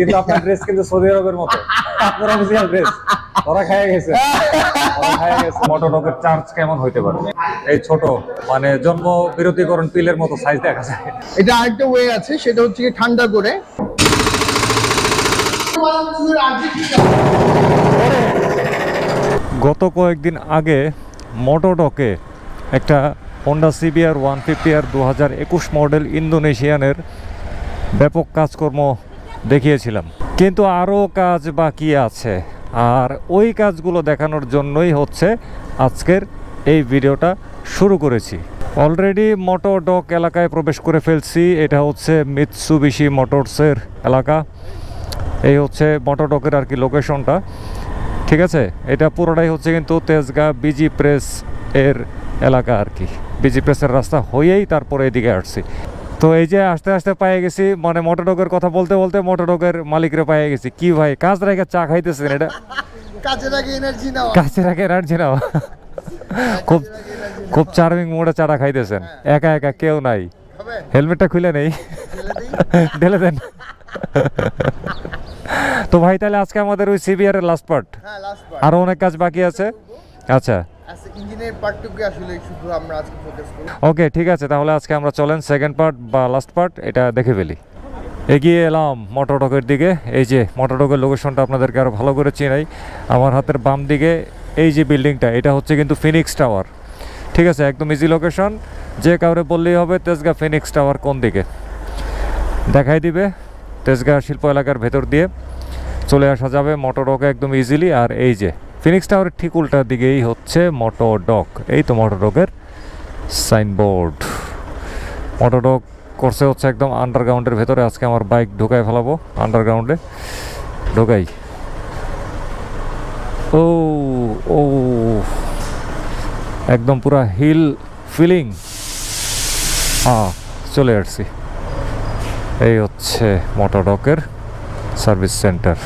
কিন্তু আপনার ড্রেস কিন্তু সৌদি আরবের মতো, আপনার অফিসিয়াল ড্রেস। ওরা খাইয়ে গেছে, ওরা খাইয়ে গেছে। মোটরডগের চার্জ কেমন হইতে পারে? এই ছোট মানে জন্ম বিরতিকরণ পিলের মতো সাইজ দেখা যায়। এটা আরেকটা ওয়ে আছে, সেটা হচ্ছে কি ঠান্ডা করে। গত কয়েকদিন আগে মোটরডকে একটা হোন্ডা CBR 150R 2021 মডেল ইন্দোনেশিয়ানের ব্যাপক কাজকর্ম দেখিয়েছিলাম, কিন্তু আরও কাজ বাকি আছে। আর ওই কাজগুলো দেখানোর জন্যই হচ্ছে আজকের এই ভিডিওটা শুরু করেছি। অলরেডি মোটরডক এলাকায় প্রবেশ করে ফেলছি। এটা হচ্ছে মিৎসুবিশি মোটরসের এলাকা। এই হচ্ছে মোটরডকের আর কি লোকেশনটা, ঠিক আছে। এটা পুরোটাই হচ্ছে কিন্তু তেজগাঁ বিজি প্রেস এর এলাকা আর কি। বিজি প্রেসের রাস্তা হয়েই তারপরে এদিকে আসছি। তো এই যে আস্তে আস্তে পেয়ে গেছি, মানে মোটরডকের কথা বলতে বলতে মোটরডকের মালিকরে পেয়ে গেছি। কি ভাই, কাজ রেখে চা খাইতেছেন? এটা কাজের আগে এনার্জি নাও, কাজের আগে এনার্জি নাও। খুব খুব চার্মিং মোডে চাটা খাইতেছেন, একা একা, কেউ নাই। হেলমেটটা খুলে নেই, ঢেলে দেন। তো ভাই তাহলে আজকে আমাদের ওই CBR এর লাস্ট পার্ট, আরো অনেক কাজ বাকি আছে। আচ্ছা, ইঞ্জিনের পার্টটুকু আসলে শুধু আমরা আজকে ফোকাস করব। ওকে, ঠিক আছে। তাহলে আজকে আমরা চলেন সেকেন্ড পার্ট বা লাস্ট পার্ট এটা দেখে ফেলি। এগিয়ে এলাম মোটরডকের দিকে। এই যে মোটরডকের লোকেশনটা আপনাদেরকে আরো ভালো করে চিনাই। আমার হাতের বাম দিকে এই যে বিল্ডিংটা, এটা হচ্ছে কিন্তু ফিনিক্স টাওয়ার, ঠিক আছে। একদম ইজি লোকেশন, যে কাউরে বললেই হবে তেজগাঁ ফিনিক্স টাওয়ার কোন দিকে, দেখাই দিবে। তেজগাঁ শিল্প এলাকার ভেতর দিয়ে চলে আসা যাবে মোটরডকে একদম ইজিলি। আর এই যে ফিনিক্স টাওয়ারের ঠিক উল্টার দিকেই হচ্ছে মোটরডক। এই তো মোটরডকের সাইনবোর্ড। মোটরডক করছে হচ্ছে একদম আন্ডারগ্রাউন্ডের ভেতরে। আজকে আমার বাইক ঢোকায় ফেলাবো আন্ডারগ্রাউন্ডে, ঢোকাই। ও ও একদম পুরা হিল ফিলিং। চলে আসছি। এই হচ্ছে মোটরডকের সার্ভিস সেন্টার।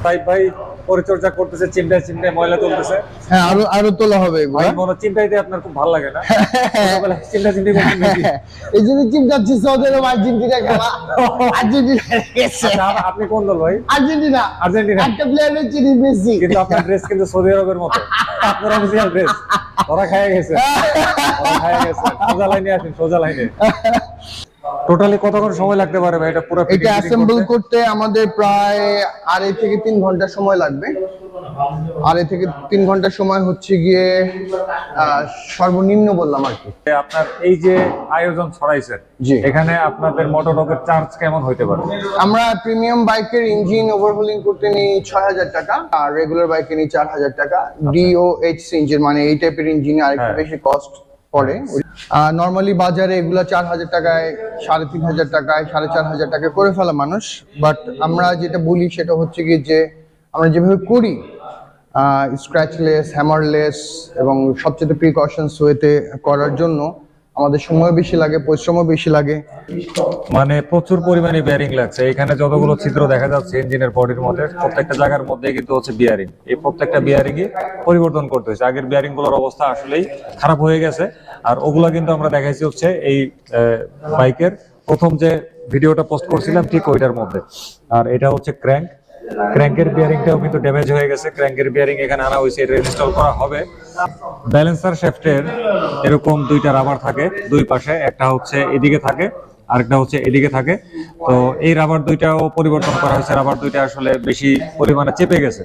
ভাই পরিচর্যা করতেছে, চিমটায় চিমটায় ময়লা তুলতেছে। হ্যাঁ, আরো তোলা হবে এগুলো। ভাই মনে চিমটাইতে আপনার খুব ভালো লাগে না? চিমটা চিমটি করতে নাকি? এই জন্য চিমটাচ্ছি সৌদি আরব আর্জেন্টিনা খেলা। আর্জেন্টিনা গেছে। আপনি কোন দল ভাই? আর্জেন্টিনা। আর্জেন্টিনা। একটা প্লেয়ারের চিনি মেসি। কিন্তু আপনার ড্রেস কিন্তু সৌদি আরবের মতো, আপনার অফিসিয়াল ড্রেস। ওরা খাইয়ে গেছে, ওরা খাইয়ে গেছে। সোজা লাইনে আসেন, সোজা লাইনে। টোটালি কতক্ষণ সময় লাগতে পারে ভাই এটা পুরো এটা অ্যাসেম্বল করতে? আমাদের প্রায় 2.5 থেকে 3 ঘন্টা সময় লাগবে। 2.5 থেকে 3 ঘন্টা সময় হচ্ছে গিয়ে সর্বনিম্ন বললাম আর কি। আপনার এই যে আয়োজন ছড়াইছেন, এখানে আপনাদের মোটরডকের চার্জ কেমন হইতে পারে? আমরা প্রিমিয়াম বাইকের ইঞ্জিন ওভারহোলিং করতে নিই 6,000 টাকা, আর রেগুলার বাইকে নিই 4,000 টাকা। DOHC ইঞ্জিন মানে এই টাইপের ইঞ্জিনে আরেকটু বেশি কস্ট পড়ে। নর্মালি বাজারে এগুলো 4,000 টাকায়, 3,500 টাকায়, 4,500 টাকায় করে ফেলা মানুষ। বাট আমরা যেটা বলি সেটা হচ্ছে কি যে আমরা যেভাবে করি স্ক্র্যাচলেস, হ্যামারলেস এবং সবচেয়ে প্রিকশনস ওয়েতে করার জন্য আমাদের সময় বেশি লাগে, পরিশ্রমও বেশি লাগে। মানে প্রচুর পরিমাণে বিয়ারিং লাগছে। এখানে যতগুলো ছিদ্র দেখা যাচ্ছে ইঞ্জিনের বডির মধ্যে, প্রত্যেকটা জায়গার মধ্যে কিন্তু হচ্ছে বিয়ারিং। এই প্রত্যেকটা বিয়ারিং এ পরিবর্তন করতে হয়েছে। আগের বিয়ারিং গুলোর অবস্থা আসলেই খারাপ হয়ে গেছে। আর ওগুলা কিন্তু আমরা দেখাইছি হচ্ছে এই বাইকের প্রথম যে ভিডিওটা পোস্ট করছিলাম ঠিক ওইটার মধ্যে। আর এটা হচ্ছে ক্র্যাঙ্কের বিয়ারিংটাও কিন্তু ড্যামেজ হয়ে গেছে। ক্র্যাঙ্কের বিয়ারিং এখানে আনা হয়েছে, এটা ইনস্টল করা হবে। ব্যালেন্সার শ্যাফটের এরকম দুইটা রাবার থাকে দুই পাশে, একটা হচ্ছে এদিকে থাকে আরেকটা হচ্ছে এদিকে থাকে। তো এই রাবার দুইটাও পরিবর্তন করা হয়েছে। রাবার দুইটা আসলে বেশি পরিমাণে চেপে গেছে।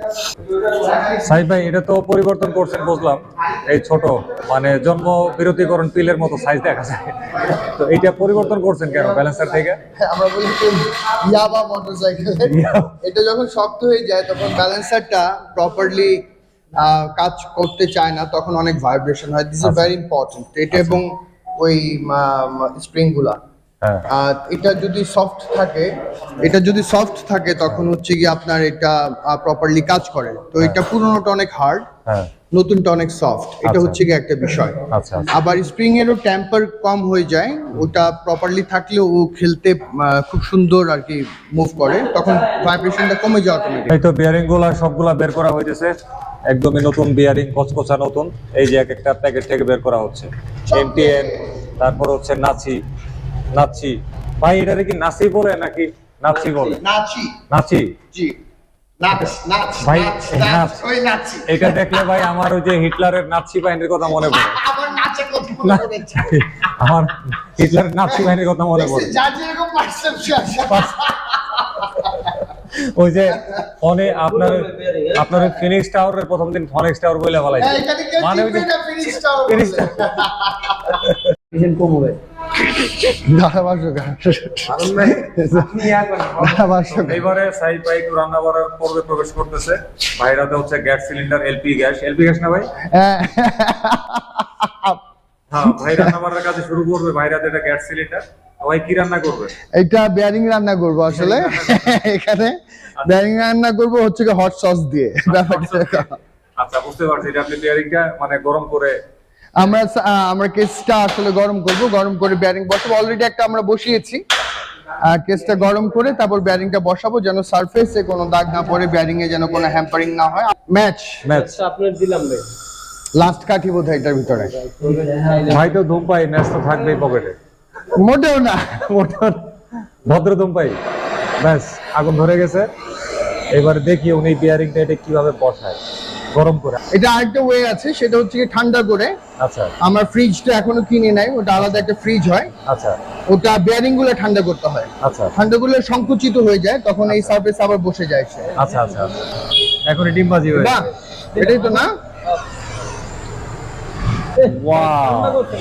সাইদ ভাই এটা তো পরিবর্তন করছেন বুঝলাম, এই ছোট মানে জন্ম বিরতিকরণ পিলের মতো সাইজ দেখা যায়। তো এইটা পরিবর্তন করছেন কেন ব্যালেন্সার থেকে? আমরা বলি ইয়াবা মোটরসাইকেল, এটা যখন শক্ত হয়ে যায় তখন ব্যালেন্সারটা প্রপারলি কাজ করতে চায় না, তখন অনেক ভাইব্রেশন হয়। This is very important. এটা এবং ওই স্প্রিং গুলা, এটা যদি সফট থাকে তখন হচ্ছে কি আপনার এটা প্রপারলি কাজ করে। তো এটা পুরোনোটা অনেক হার্ড, নতুনটা অনেক সফট। এটা হচ্ছে কি একটা বিষয়। আবার স্প্রিং এরও টেম্পার কম হয়ে যায়, ওটা প্রপারলি থাকলে ও খেলতে খুব সুন্দর আর কি মুভ করে, তখন ভাইব্রেশনটা কমে যায় অটোমেটিক। এই তো বিয়ারিং গুলা সবগুলা বের করা হয়েছে, একদমই নতুন বিয়ারিং, কচকচা নতুন। এই যে এক একটা প্যাকেট থেকে বের করা হচ্ছে। MTN, তারপর হচ্ছে নাচি ভাই, এটারে কি নাচি বলে নাকি নাচি বলে। নাচি। নাচি জি। নাচ নাচ ভাই, নাচ নাচ। নাচ ওই নাচি। এটা দেখলে ভাই আমার ওই যে হিটলারের নাচি বাহিনীর কথা মনে পড়ে। আমার নাচের কথা মনে পড়েছে। আমার হিটলারের নাচি বাহিনীর কথা মনে পড়ে। যা যেরকম পারসেপশন। ওই যে ফোনে আপনার ফিনিক্স টাওয়ারের প্রথম দিন ফিনিক্স টাওয়ার বলে বলাই এখানে কেউ মানে ওই যে চিনবে না ফিনিশ টাওয়ার। ফিনিক্স কম হবে এবারে সাইড বাই একটু রান্না করার পর্বে প্রবেশ করতেছে। ভাইরাতে হচ্ছে গ্যাস সিলিন্ডার, এলপি গ্যাস না ভাই? হ্যাঁ, ভাই রান্না বান্নার কাজে শুরু করবে। ভাইরাতে এটা গ্যাস সিলিন্ডার। ভাই কি রান্না করবে? এটা বেয়ারিং রান্না করব আসলে। এখানে বেয়ারিং রান্না করব হচ্ছে কি হট সস দিয়ে। ব্যাপারটা আচ্ছা, বুঝতে পারছি। এটা আপনি বেয়ারিংটা মানে গরম করে আমরা কেসটা আসলে গরম করব, গরম করে বেয়ারিং বসাবো। অলরেডি একটা আমরা বসিয়েছি। কেসটা গরম করে তারপর বেয়ারিংটা বসাবো, যেন সারফেসে কোনো দাগ না পড়ে, বেয়ারিং এ যেন কোনো হ্যাম্পারিং না হয়। ম্যাচ আপনার দিলাম ভাই। লাস্ট কাঠি বোধহয় এটার ভিতরে। ভাই তো ধূমপাই, ম্যাচ তো থাকবেই পকেটে। মোটেও না, ভদ্র ধূমপাই। ব্যাস, আগুন ধরে গেছে। এবারে দেখি উনি বিয়ারিংটা এটা কিভাবে বসায় গরম করে। এটা আরেকটা ওয়ে আছে, সেটা হচ্ছে কি ঠান্ডা করে। আচ্ছা, আমার ফ্রিজটা এখনো কিনে নাই, ওটা আলাদা একটা ফ্রিজ হয়। আচ্ছা ওটা বেয়ারিং গুলো ঠান্ডা করতে হয়। আচ্ছা ঠান্ডা গুলো সংকুচিত হয়ে যায়, তখন এই সারফেস আবার বসে যায় সে। আচ্ছা আচ্ছা আচ্ছা। এখন ডিমবাজি হয়ে বাহ, এটাই তো না? ওয়াও,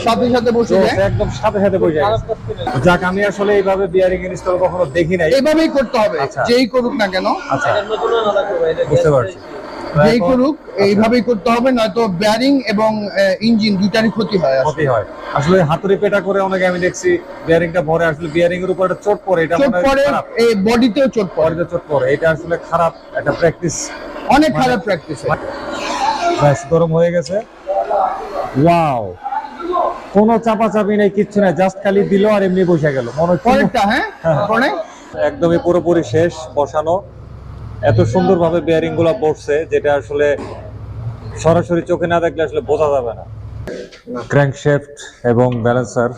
সাথে সাথে বসে যায়, একদম সাথে সাথে বসে যায়। যাক, আমি আসলে এইভাবে বিয়ারিং ইনস্টল কখনো দেখি নাই। এইভাবেই করতে হবে, আচ্ছা। যেই করুক না কেন। আচ্ছা, বুঝতে পারছি। যেই করুক এইভাবেই করতে হবে, নয়তো বেয়ারিং এবং ইঞ্জিন দুটারই ক্ষতি হয়। ক্ষতি হয় আসলে। হাতুড়ি পেটা করে অনেকে আমি দেখছি বিয়ারিংটা ভরে, আসলে বিয়ারিং এর উপর একটা চোট পড়ে। এটা চোট মনে হয় পড়ে, খারাপ। এই বডিতেও চোট পড়ে, বডিতে চোট পড়ে। এটা আসলে খারাপ একটা প্র্যাকটিস, অনেক খারাপ প্র্যাকটিস। ব্যাস, গরম হয়ে গেছে। ওয়াও, কোনো চাপাচাপি নেই, কিচ্ছু নাই, জাস্ট খালি দিল আর এমনি বসে গেল। মনে হচ্ছে পরেরটা পরে একদমই পুরোপুরি শেষ বসানো। এত সুন্দরভাবে বিয়ারিং গুলো বসছে, যেটা আসলে সরাসরি চোখে না দেখলে আসলে বোঝা যাবে না। ক্র্যাঙ্কশ্যাফট এবং ব্যালেন্সার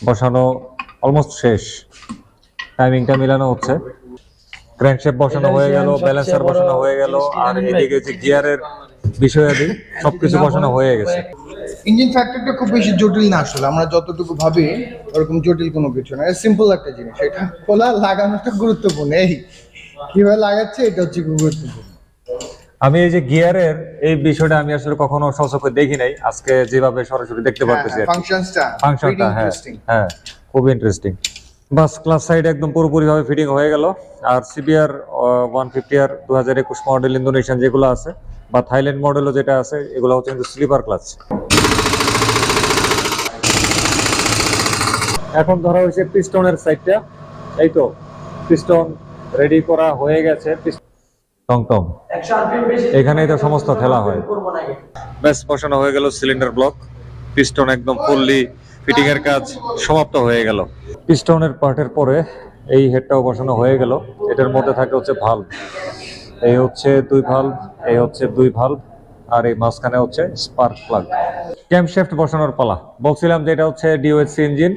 বসানো অলমোস্ট শেষ। টাইমিংটা মিলানো হচ্ছে। ক্র্যাঙ্কশ্যাফট বসানো হয়ে গেল, ব্যালেন্সার বসানো হয়ে গেল, আর এদিকে যে গিয়ারের বিষয়াদি সবকিছু বসানো হয়ে গেছে। ইঞ্জিন ফ্যাক্টরটা খুব বেশি জটিল না আসলে, আমরা যতটুকু ভাবি ওরকম জটিল কোনো কিছু না। সিম্পল একটা জিনিস, এটা খোলা লাগানোটা গুরুত্বপূর্ণ। এই কিভাবে লাগাচ্ছে এটা হচ্ছে গুরুত্বপূর্ণ। আমি এই যে গিয়ারের এই বিষয়টা আমি আসলে কখনো সচক্ষে দেখি নাই, আজকে যেভাবে সরাসরি দেখতে পারতেছি। ফাংশনটা হ্যাঁ, খুব ইন্টারেস্টিং। বাস, ক্লাস সাইড একদম পুরোপুরি ভাবে ফিটিং হয়ে গেল। আর CBR 150R 2021 মডেল ইন্দোনেশিয়ান যেগুলো আছে, বা থাইল্যান্ড মডেলও যেটা আছে, এগুলো হচ্ছে কিন্তু স্লিপার ক্লাচ। এখন ধরা হয়েছে পিস্টনের সাইডটা। এই তো পিস্টন রেডি করা হয়ে গেছে। টং এখানেই তো সমস্ত খেলা হয়। ব্যাস, বসানো হয়ে গেল সিলিন্ডার ব্লক। পিস্টন একদম ফুললি ফিটিং এর কাজ সমাপ্ত হয়ে গেল। পিস্টনের পার্টের পরে এই হেডটাও বসানো হয়ে গেল। এটার মধ্যে থাকে হচ্ছে ভালভ। এই হচ্ছে 2 ভালভ, এই হচ্ছে 2 ভালভ, আর এই মাঝখানে হচ্ছে স্পার্ক প্লাগ। ক্যামশ্যাফট বসানোর পালা। বলছিলাম যে এটা হচ্ছে DOHC ইঞ্জিন।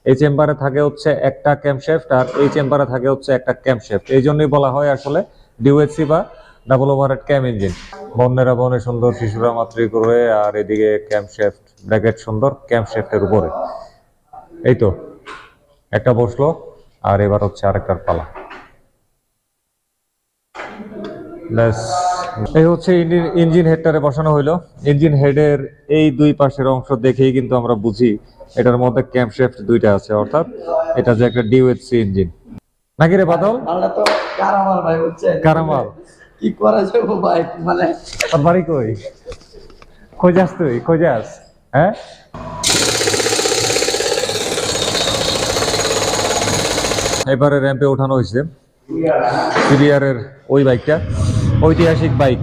এই চেম্বারে থাকে হচ্ছে একটা ক্যামশ্যাফট, আর এই চেম্বারে থাকে হচ্ছে একটা ক্যামশ্যাফট। এই জন্যই বলা হয় আসলে DOHC বা ডাবল ওভারহেড ক্যাম ইঞ্জিন। বন্যেরা বনে সুন্দর, শিশুরা মাতৃ করে, আর এদিকে ক্যামশ্যাফট ব্র্যাকেট সুন্দর ক্যামশ্যাফটের উপরে। এই তো একটা বসলো, আর এবার হচ্ছে আরেকটার পালা। ব্যাস, এই হচ্ছে ইঞ্জিন হেডটারে বসানো হইলো। ইঞ্জিন হেডের এই দুই পাশের অংশ দেখেই কিন্তু আমরা বুঝি এটার মধ্যে ক্যামশ্যাফট দুইটা আছে, অর্থাৎ এটা যে একটা DOHC ইঞ্জিন। নাকি রে বাদল? মালটা তো কারামাল ভাই, বুঝছেন? কারামাল কি করা যাবে ভাই, মানে তোর বাড়ি কই? খোঁজাস তুই, খোঁজাস? হ্যাঁ, এবারে র্যাম্পে ওঠানো হয়েছে CBR এর ওই বাইকটা, ঐতিহাসিক বাইক।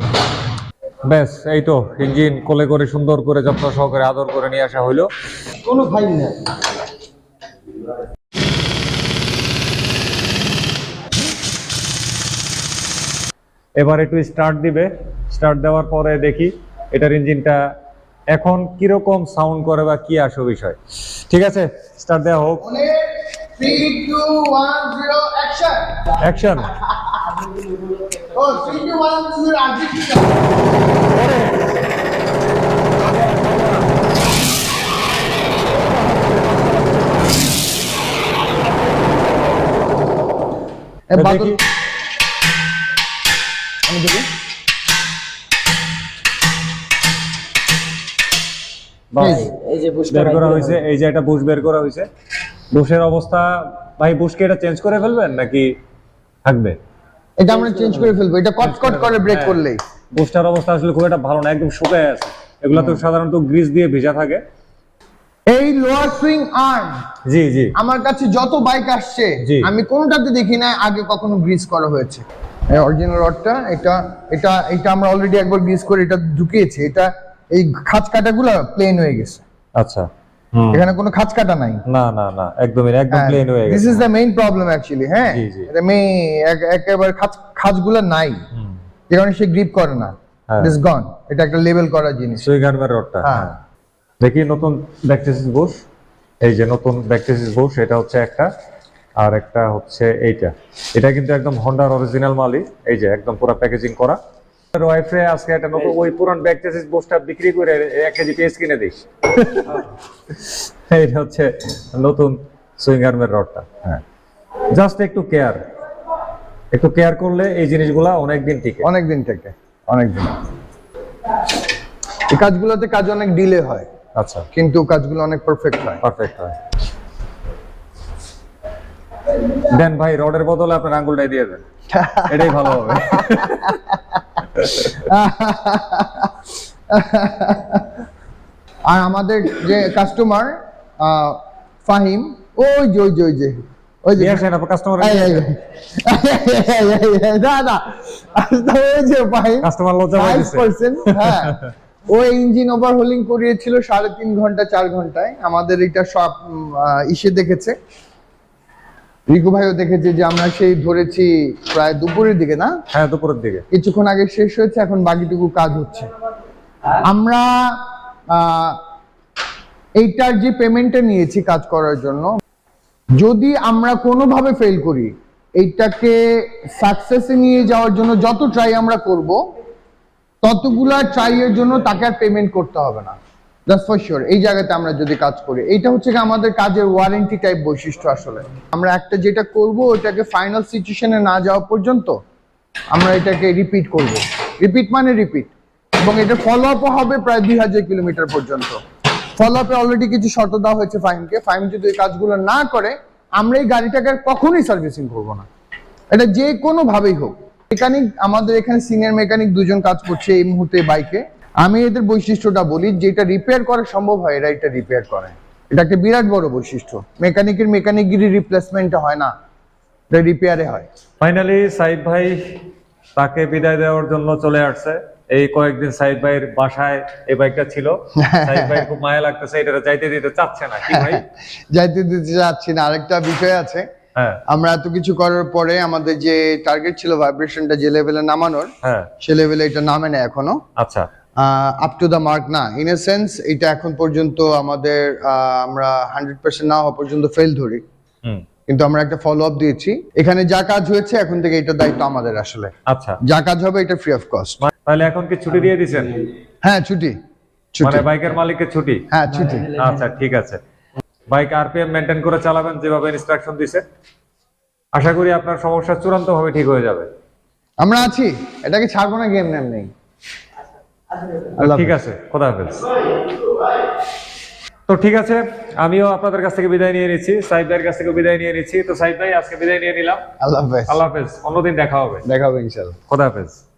ব্যাস, এই তো ইঞ্জিন কোলে করে সুন্দর করে যত্ন সহকারে আদর করে নিয়ে আসা হইলো। কোনো ভাই না। এবার একটু স্টার্ট দিবে। স্টার্ট দেওয়ার পরে দেখি এটার ইঞ্জিনটা এখন কিরকম সাউন্ড করে বা কি আসে বিষয়। ঠিক আছে, স্টার্ট দেওয়া হোক। 3, 2, 1, 0, action! অ্যাকশন। Oh, 3, 2, 1, 0, action! দেখি আমি দেখি বাস এই যে বের করা হয়েছে, এই যে একটা বুশ বের করা হয়েছে। বুশের অবস্থা ভাই, বুশকে এটা চেঞ্জ করে ফেলবেন নাকি থাকবে? এটা আমরা চেঞ্জ করে ফেলবো, এটা কট করে ব্রেক করলেই। বুশটার অবস্থা আসলে খুব একটা ভালো না, একদম শুকায় আছে। এগুলো তো সাধারণত গ্রিস দিয়ে ভেজা থাকে। এই লোয়ার সুইং আর্ম জি জি, আমার কাছে যত বাইক আসছে জি। আমি কোনোটাতে দেখি না আগে কখনো গ্রিস করা হয়েছে। অরিজিনাল রডটা এটা এটা এটা আমরা অলরেডি একবার গ্রিস করে এটা ঢুকিয়েছি। এটা এই খাঁজ কাটাগুলো প্লেন হয়ে গেছে, আচ্ছা। এখানে কোনো খাঁজ কাটা নাই। না না না, একদম প্লেন হয়ে দিস গেছে। Is the main problem actually. হ্যাঁ, জি, জি। এটা একেবারে খাঁজগুলো নাই, যে কারণে সে গ্রিপ করে না। হ্যাঁ। ইট ইজ গন। এটা একটা লেভেল করা জিনিস। সুইগারমের রডটা। হ্যাঁ। দেখি নতুন ব্যাকটেসিস বুশ, এই যে নতুন ব্যাকটেসিস বুশ, এটা হচ্ছে একটা, আর একটা হচ্ছে এইটা। এটা কিন্তু একদম হন্ডার অরিজিনাল মালই, এই যে একদম পুরো প্যাকেজিং করা। ওয়াইফে আজকে একটা নতুন ওই পুরান ব্যাকটেসিস বুশটা বিক্রি করে 1 কেজি পেঁয়াজ কিনে দিস। এটা হচ্ছে নতুন সুইগারমের রডটা। হ্যাঁ, জাস্ট একটু কেয়ার করলে এই জিনিসগুলা অনেকদিন টিকে। অনেকদিন থেকে অনেকদিন। এই কাজগুলোতে কাজ অনেক ডিলে হয়, আচ্ছা, কিন্তু কাজগুলো অনেক পারফেক্ট হয়। পারফেক্ট হয়। দেন ভাই, রডের বদলে আপনার আঙ্গুলটাই দিয়ে দেন, এটাই ভালো হবে। আর আমাদের যে কাস্টমার ফাহিম, ওই যে নিয়ে আসেন আপনার কাস্টমার। দাদা ওই যে ফাহিম কাস্টমার লজ্জা পাইছে। 5%, হ্যাঁ, ও ইঞ্জিন ওভারহোলিং করিয়েছিল 3.5 ঘন্টা 4 ঘন্টায়। আমাদের এটা সব ইসে দেখেছে, রিকু ভাইও দেখেছে যে আমরা সেই ধরেছি প্রায় দুপুরের দিকে, না? হ্যাঁ, দুপুরের দিকে। কিছুক্ষণ আগে শেষ হয়েছে, এখন বাকিটুকু কাজ হচ্ছে। আমরা এইটার যে পেমেন্টটা নিয়েছি কাজ করার জন্য, যদি আমরা কোনোভাবে ফেল করি, এইটাকে সাকসেসে নিয়ে যাওয়ার জন্য যত ট্রাই আমরা করব, ততগুলা ট্রাই এর জন্য তাকে আর পেমেন্ট করতে হবে না। That's for sure. এই জায়গাতে আমরা যদি কাজ করি, এইটা হচ্ছে কি আমাদের কাজের ওয়ারেন্টি টাইপ বৈশিষ্ট্য। আসলে আমরা একটা যেটা করব, ওটাকে ফাইনাল সিচুয়েশনে না যাওয়া পর্যন্ত আমরা এটাকে রিপিট করব। রিপিট মানে রিপিট, এবং এটা ফলো আপও হবে প্রায় 2000 কিলোমিটার পর্যন্ত। ফলো আপে অলরেডি কিছু শর্ত দেওয়া হয়েছে ফাহিমকে। ফাহিম যদি এই কাজগুলো না করে, আমরা এই গাড়িটাকে আর কখনোই সার্ভিসিং করব না, এটা যে কোনো ভাবেই হোক। মেকানিক আমাদের এখানে সিনিয়র মেকানিক 2 জন কাজ করছে এই মুহূর্তে বাইকে। আমি এদের বৈশিষ্ট্যটা বলি, যেটা রিপেয়ার করা সম্ভব হয় এরা এটা রিপেয়ার করে। এটা একটা বিরাট বড় বৈশিষ্ট্য। মেকানিকগিরি রিপ্লেসমেন্ট হয় না, এটা রিপেয়ারে হয়। ফাইনালি সাইদ ভাই তাকে বিদায় দেওয়ার জন্য চলে আসছে। এই কয়েকদিন সাইদ ভাইয়ের বাসায় এই বাইকটা ছিল। সাইদ ভাই খুব মায়া লাগতেছে, এটা যাইতে দিতে চাচ্ছে না, কি ভাই? যাইতে দিতে চাচ্ছি না। আরেকটা বিষয় আছে, হ্যাঁ, আমরা এত কিছু করার পরে আমাদের যে টার্গেট ছিল ভাইব্রেশনটা যে লেভেলে নামানোর, হ্যাঁ, সে লেভেলে এটা নামে না এখনো। আচ্ছা, আপ টু দা মার্ক না, ইন এ সেন্স এটা এখন পর্যন্ত আমাদের আমরা 100% না হওয়া পর্যন্ত ফেল ধরি, কিন্তু আমরা একটা ফলো আপ দিয়েছি। এখানে যা কাজ হয়েছে এখন থেকে এটা দায়িত্ব আমাদের। আসলে আচ্ছা, যা কাজ হবে এটা ফ্রি অফ কস্ট। তাহলে এখন কি ছুটি দিয়ে দিবেন? হ্যাঁ, ছুটি। মানে বাইকের মালিকের ছুটি? হ্যাঁ, ছুটি। আচ্ছা, ঠিক আছে। বাইক আরপিএম মেইনটেইন করে চালাবেন যেভাবে ইনস্ট্রাকশন দিছে। আশা করি আপনার সমস্যা চূড়ান্তভাবে ঠিক হয়ে যাবে। আমরা আছি, এটাকে ছাড়বো না গেম নেম নেই। ঠিক আছে, খোদা হাফেজ। তো ঠিক আছে, আমিও আপনাদের কাছ থেকে বিদায় নিয়ে নিচ্ছি, সাইদ ভাইয়ের কাছ থেকে বিদায় নিয়ে নিচ্ছি। তো সাইদ ভাই, আজকে বিদায় নিয়ে নিলাম। আল্লাহ হাফেজ। আল্লাহ হাফেজ, অন্যদিন দেখা হবে ইনশাআল্লাহ। খোদা হাফেজ।